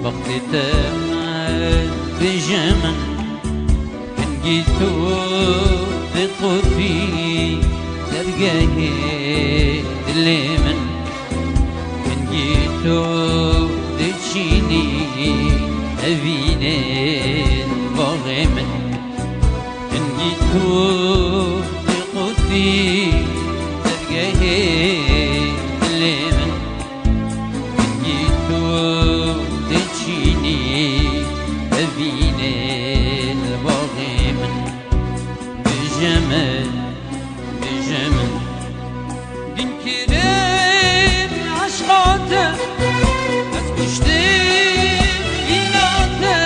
وقتی تمام بجمن كن جيتو بقربي درجاه اللي من كن جيتو دشيني أبيني الباغي من كن جيتو بقربي درجاه اللي من كن جيتو دشيني أبيني الباغي من بجمال بجمال دين كريم عشقاته از کشتیم ایناته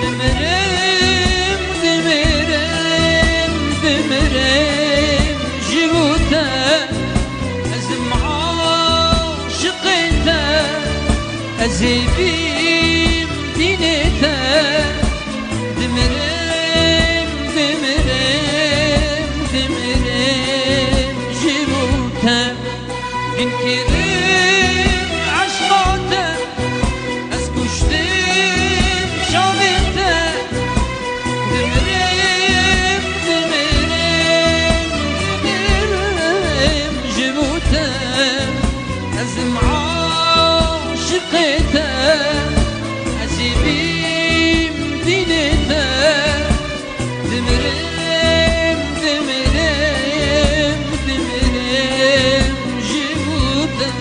دمرم دمرم دمرم جبوته از معاشقته از بیم دینته دمرم دمرم دمرم جبوته دین کریم عشقاته از کشتیم شاویته دمرم دمرم دمرم جبوته از معاشقته از بیم دینته دمرم دمرم دمرم جبوته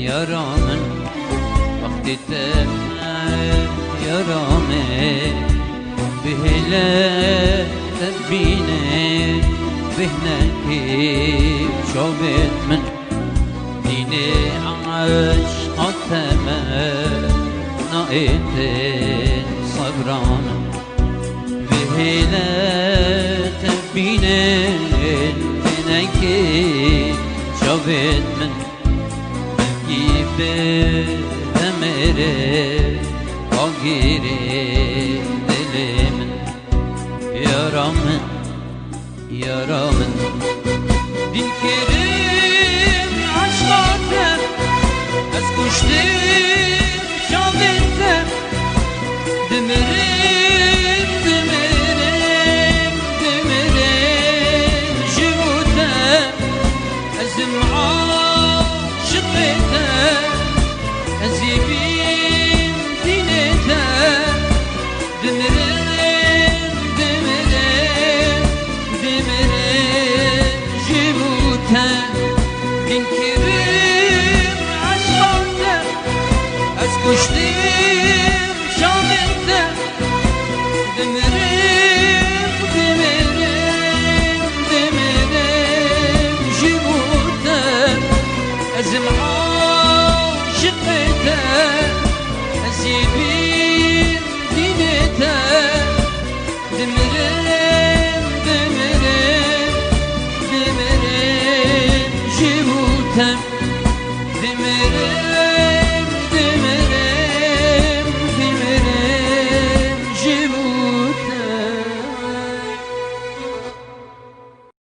يرامن وقتی تمام يرامن بهلا تبينه بهنا كيف شوبت من ديني عشق تمام نائت صبرانا بهلا تبينه بهنا كيف شوبت من به دمره آگیری دل من یارامن یارامن دین کریم عشقاتم از کشتیم شاویتم دمرم دمرم دمرم جبوتم از معاشقتم از بیم دینته دمرم